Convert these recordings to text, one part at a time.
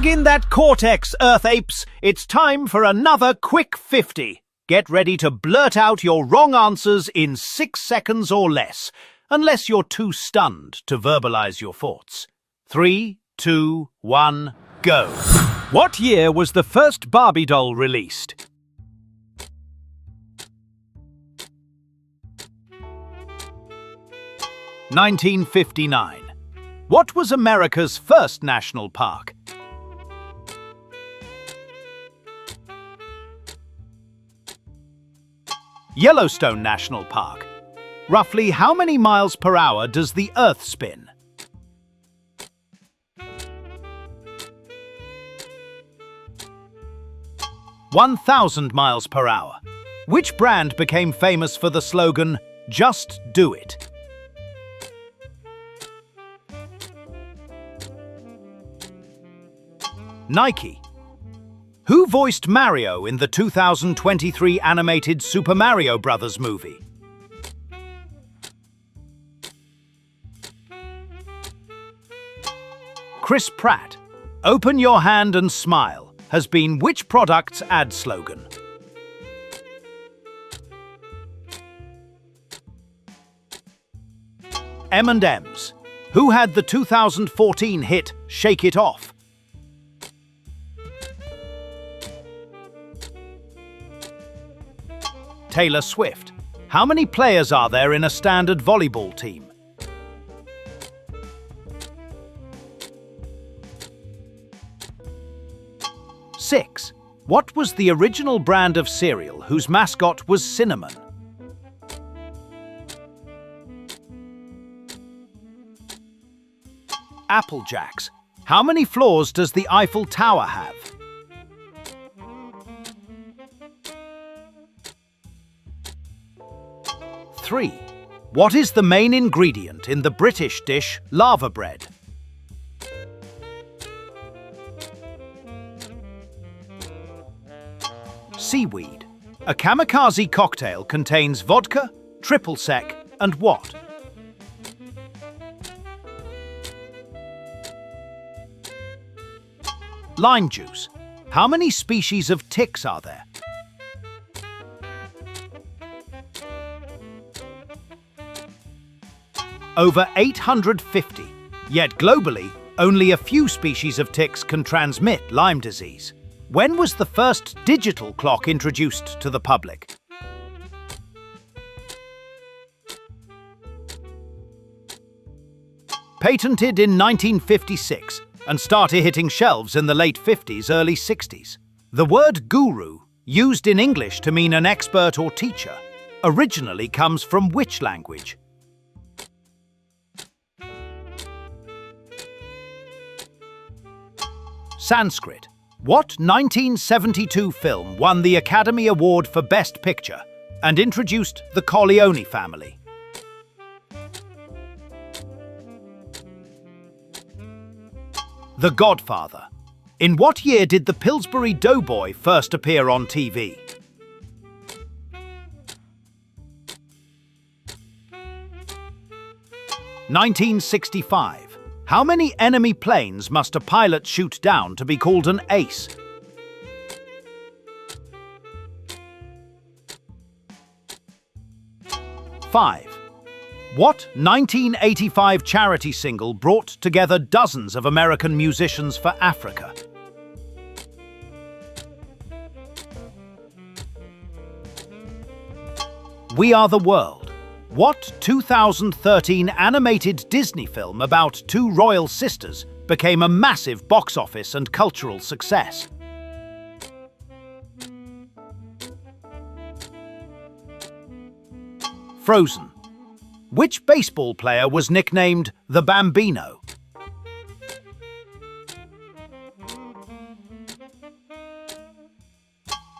Plug in that Cortex, Earth Apes. It's time for another quick 50. Get ready to blurt out your wrong answers in 6 seconds or less, unless you're too stunned to verbalize your thoughts. 3, 2, 1, go. What year was the first Barbie doll released? (1959). What was America's first national park? Yellowstone National Park. Roughly how many miles per hour does the Earth spin? (1,000 miles per hour). Which brand became famous for the slogan, "Just do it"? Nike. Who voiced Mario in the 2023 animated Super Mario Bros. Movie? Chris Pratt. Open your hand and smile has been which product's ad slogan? M&M's. Who had the 2014 hit Shake It Off? Taylor Swift. How many players are there in a standard volleyball team? Six. What was the original brand of cereal whose mascot was cinnamon? Apple Jacks. How many floors does the Eiffel Tower have? 3. What is the main ingredient in the British dish lava bread? Seaweed. A kamikaze cocktail contains vodka, triple sec, and what? Lime juice. How many species of ticks are there? Over 850, yet globally, only a few species of ticks can transmit Lyme disease. When was the first digital clock introduced to the public? Patented in 1956 and started hitting shelves in the late 50s, early 60s. The word guru, used in English to mean an expert or teacher, originally comes from which language? Sanskrit. What 1972 film won the Academy Award for Best Picture and introduced the Corleone family? The Godfather. In what year did the Pillsbury Doughboy first appear on TV? (1965). How many enemy planes must a pilot shoot down to be called an ace? (5). What 1985 charity single brought together dozens of American musicians for Africa? We Are the World. What 2013 animated Disney film about two royal sisters became a massive box office and cultural success? Frozen. Which baseball player was nicknamed the Bambino?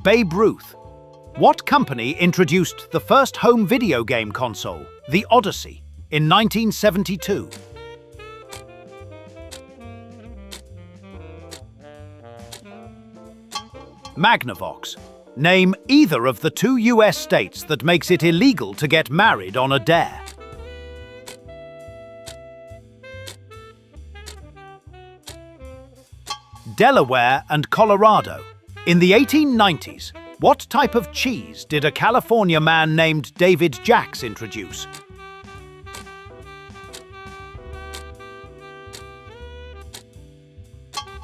Babe Ruth. What company introduced the first home video game console, the Odyssey, in 1972? Magnavox. Name either of the 2 US states that makes it illegal to get married on a dare. Delaware and Colorado. In the 1890s, what type of cheese did a California man named David Jacks introduce?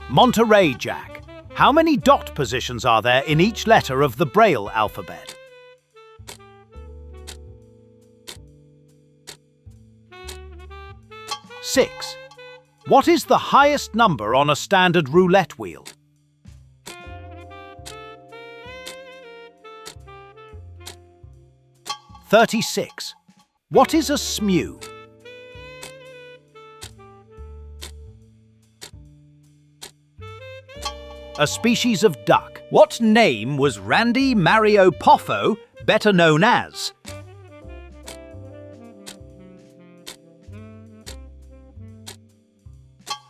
Monterey Jack. How many dot positions are there in each letter of the Braille alphabet? 6. What is the highest number on a standard roulette wheel? 36. What is a smew? A species of duck. What name was Randy Mario Poffo better known as?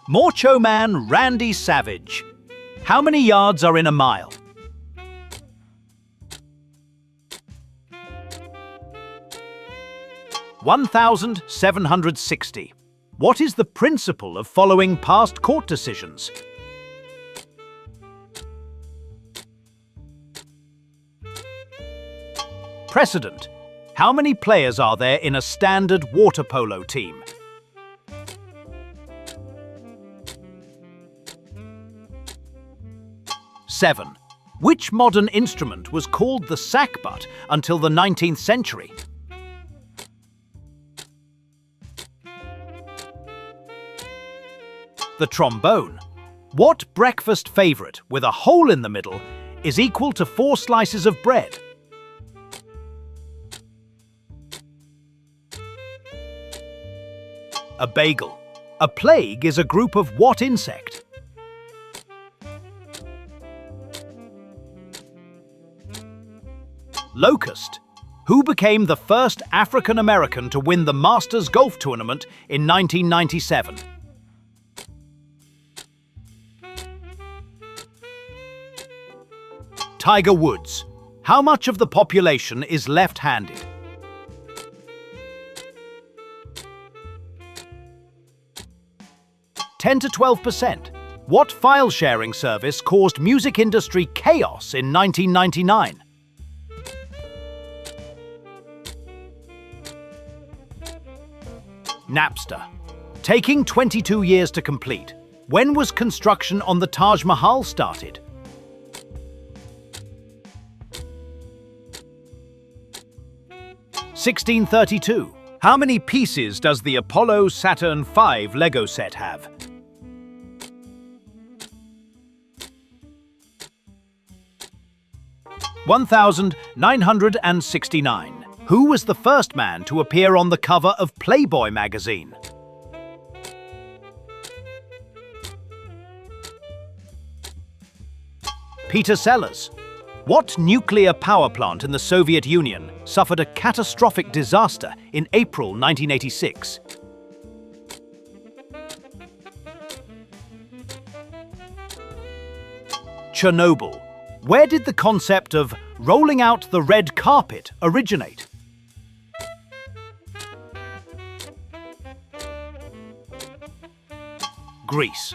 Macho Man Randy Savage. How many yards are in a mile? 1,760. What is the principle of following past court decisions? Precedent. How many players are there in a standard water polo team? 7. Which modern instrument was called the sackbut until the 19th century? The trombone. What breakfast favorite with a hole in the middle is equal to 4 slices of bread? A bagel. A plague is a group of what insect? Locust. Who became the first African American to win the Masters Golf Tournament in 1997? Tiger Woods. How much of the population is left-handed? 10 to 12%. What file-sharing service caused music industry chaos in 1999? Napster. Taking 22 years to complete. When was construction on the Taj Mahal started? (1632). How many pieces does the Apollo Saturn V Lego set have? 1,969. Who was the first man to appear on the cover of Playboy magazine? Peter Sellers. What nuclear power plant in the Soviet Union suffered a catastrophic disaster in April 1986? Chernobyl. Where did the concept of rolling out the red carpet originate? Greece.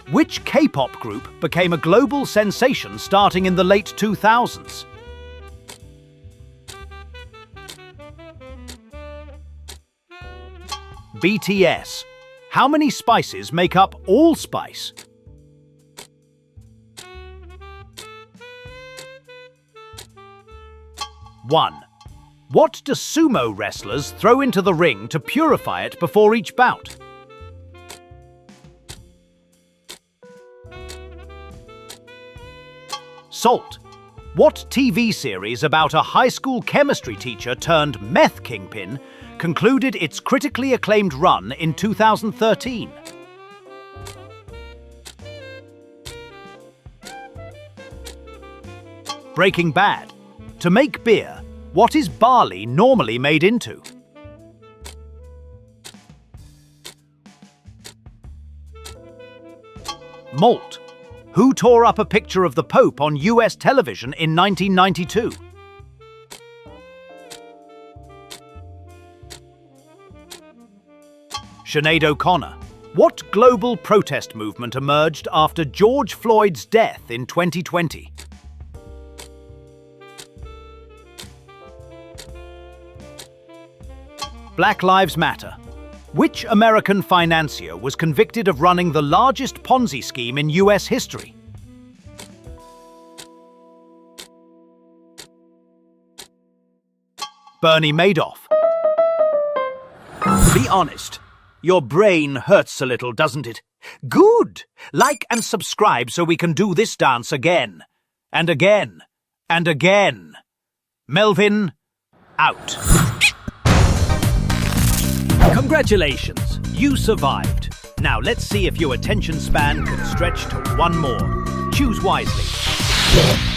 Which K-pop group became a global sensation starting in the late 2000s? BTS. How many spices make up allspice? 1. What do sumo wrestlers throw into the ring to purify it before each bout? Salt. What TV series about a high school chemistry teacher turned meth kingpin concluded its critically acclaimed run in 2013? Breaking Bad. To make beer, what is barley normally made into? Malt. Who tore up a picture of the Pope on US television in 1992? Sinead O'Connor. What global protest movement emerged after George Floyd's death in 2020? Black Lives Matter. Which American financier was convicted of running the largest Ponzi scheme in US history? Bernie Madoff. Be honest. Your brain hurts a little, doesn't it? Good! Like and subscribe so we can do this dance again. And again. And again. Melvin, out. Congratulations, you survived. Now let's see if your attention span can stretch to one more. Choose wisely.